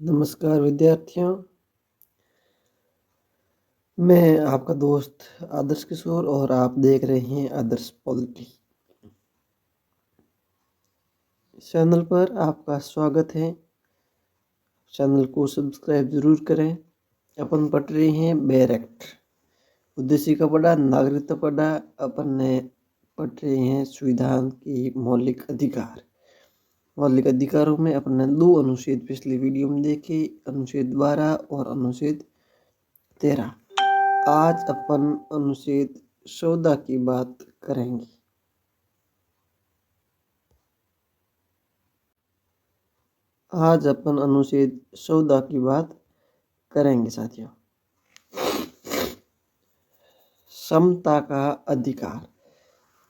नमस्कार विद्यार्थियों, मैं आपका दोस्त आदर्श किशोर और आप देख रहे हैं आदर्श पॉलिटी। चैनल पर आपका स्वागत है। चैनल को सब्सक्राइब जरूर करें। अपन पढ़ रहे हैं बेयर एक्ट, उद्देश्य का पढ़ा, नागरिकता पढ़ा। अपन ने पढ़ रहे हैं संविधान की मौलिक अधिकार। मौलिक अधिकारों में अपन ने 2 अनुच्छेद पिछली वीडियो में देखे, अनुच्छेद 12 और अनुच्छेद 13। आज अपन अनुच्छेद 14 की बात करेंगे। आज अपन अनुच्छेद 14 की बात करेंगे साथियों। समता का अधिकार,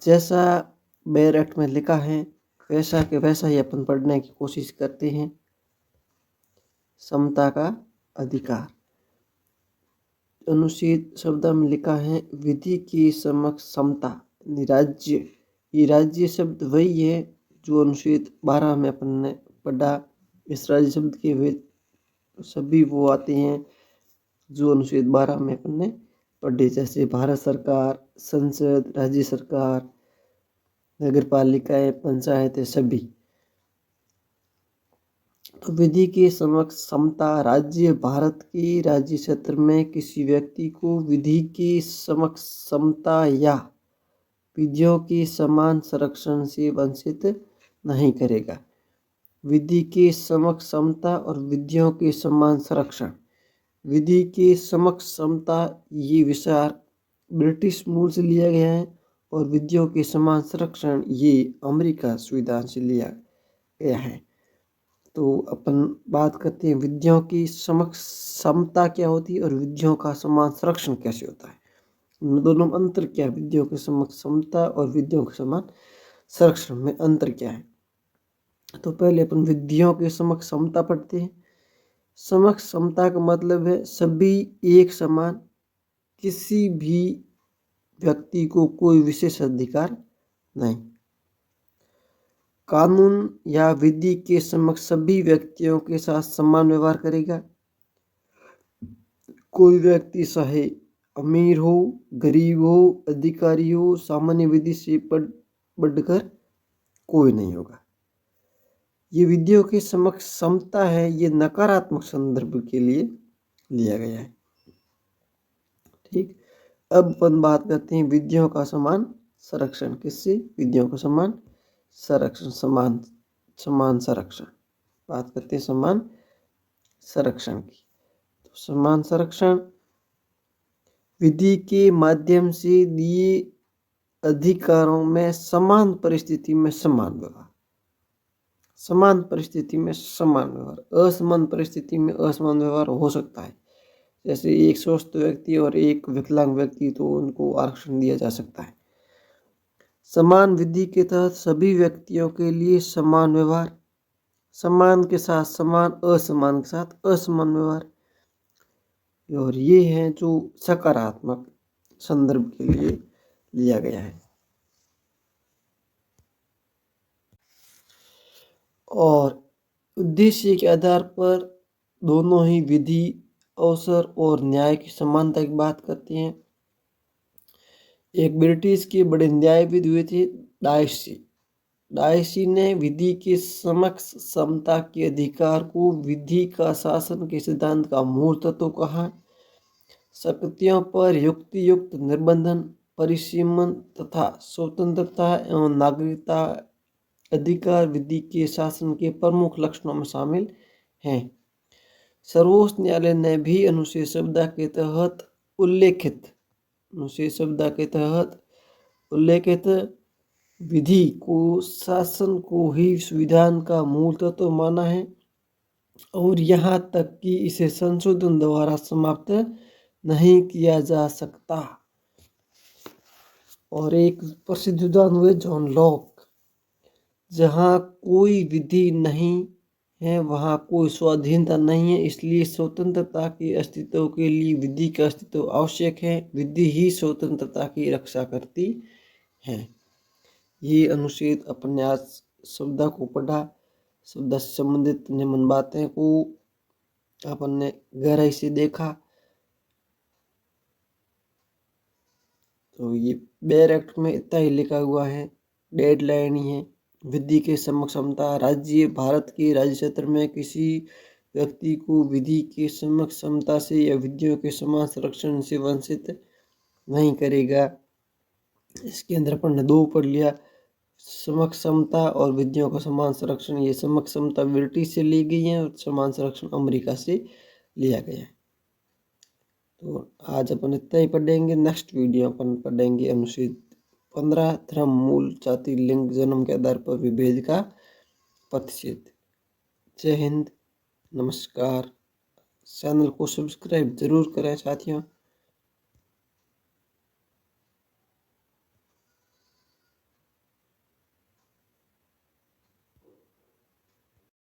जैसा बेयर एक्ट में लिखा है वैसा के वैसा ही अपन पढ़ने की कोशिश करते हैं। समता का अधिकार अनुच्छेद 14 में लिखा है, विधि की समक्ष समता। राज्य, ये राज्य शब्द वही है जो अनुच्छेद 12 में अपन ने पढ़ा। इस राज्य शब्द के वे सभी वो आते हैं जो अनुच्छेद 12 में अपन ने पढ़े, जैसे भारत सरकार, संसद, राज्य सरकार, नगर पालिकाएं, पंचायतें सभी। तो विधि के समक्ष समता, राज्य भारत के राज्य क्षेत्र में किसी व्यक्ति को विधि के समक्ष समता या विधियों के समान संरक्षण से वंचित नहीं करेगा। विधि के समक्ष समता और विधियों के समान संरक्षण। विधि के समक्ष समता, ये विचार ब्रिटिश मूल से लिया गया है और विधियों के समान संरक्षण ये अमेरिका संविधान से लिया गया है। तो अपन बात करते हैं विधियों की समक्ष समता क्या होती है और विधियों का समान संरक्षण कैसे होता है। इन दोनों में अंतर क्या है? विधियों के समक्ष समता और विधियों के समान संरक्षण में अंतर क्या है? तो पहले अपन विधियों के समक्ष समता पढ़ते हैं। समक्ष समता का मतलब है सभी एक समान, किसी भी व्यक्ति को कोई विशेष अधिकार नहीं। कानून या विधि के समक्ष सभी व्यक्तियों के साथ समान व्यवहार करेगा। कोई व्यक्ति चाहे अमीर हो, गरीब हो, अधिकारी हो, सामान्य विधि से बढ़कर कोई नहीं होगा। ये विधियों के समक्ष समता है, ये नकारात्मक संदर्भ के लिए लिया गया है। ठीक, अब अपन बात करते हैं विधियों का समान संरक्षण। किससे? विधियों का समान संरक्षण, समान संरक्षण। बात करते हैं समान संरक्षण की। तो समान संरक्षण, विधि के माध्यम से दिए अधिकारों में समान परिस्थिति में समान व्यवहार। समान परिस्थिति में समान व्यवहार, असमान परिस्थिति में असमान व्यवहार हो सकता है। जैसे एक स्वस्थ व्यक्ति और एक विकलांग व्यक्ति, तो उनको आरक्षण दिया जा सकता है। समान विधि के तहत सभी व्यक्तियों के लिए समान व्यवहार, समान के साथ समान, असमान के साथ असमान व्यवहार। और ये है जो सकारात्मक संदर्भ के लिए लिया गया है। और उद्देश्य के आधार पर दोनों ही विधि, अवसर और न्याय की समानता की बात करते हैं। एक ब्रिटिश के बड़े न्यायविद हुए थे डायसी। डायसी ने विधि के समक्ष समता के अधिकार को विधि का शासन के सिद्धांत का मूल तत्व कहा। शक्तियों पर युक्तियुक्त निर्बंधन, परिसीमन तथा स्वतंत्रता एवं नागरिकता अधिकार विधि के शासन के प्रमुख लक्षणों में शामिल हैं। सर्वोच्च न्यायालय ने भी अनुच्छेद 14 के तहत उल्लेखित विधि को शासन को ही संविधान का मूल तत्व माना है और यहाँ तक कि इसे संशोधन द्वारा समाप्त नहीं किया जा सकता। और एक प्रसिद्ध उदाहरण हुए जॉन लॉक, जहाँ कोई विधि नहीं है वहाँ कोई स्वाधीनता नहीं है, इसलिए स्वतंत्रता के अस्तित्व के लिए विधि का अस्तित्व आवश्यक है। विधि ही स्वतंत्रता की रक्षा करती है। ये अनुच्छेद अपने आज शब्द को पढ़ा, शब्द से संबंधित निम्न बातें को अपन ने गहराई से देखा। तो ये बेयर एक्ट में इतना ही लिखा हुआ है, डेडलाइन ही है। विधि के समक्ष समता, राज्य भारत के राज्य क्षेत्र में किसी व्यक्ति को विधि के समक्ष समता से या विधियों के समान संरक्षण से वंचित नहीं करेगा। इसके अंदर अपन ने दो पढ़ लिया, समक्ष समता और विधियों का समान संरक्षण। ये समक्ष समता ब्रिटिश से ली गई है और समान संरक्षण अमेरिका से लिया गया है। तो आज अपन इतना ही पढ़ेंगे। नेक्स्ट वीडियो अपन पढ़ेंगे अनुच्छेद 15, धर्म, मूल, जाति, लिंग, जन्म के आधार पर विभेद का प्रतिषेध। जय हिंद, नमस्कार। चैनल को सब्सक्राइब जरूर करें साथियों।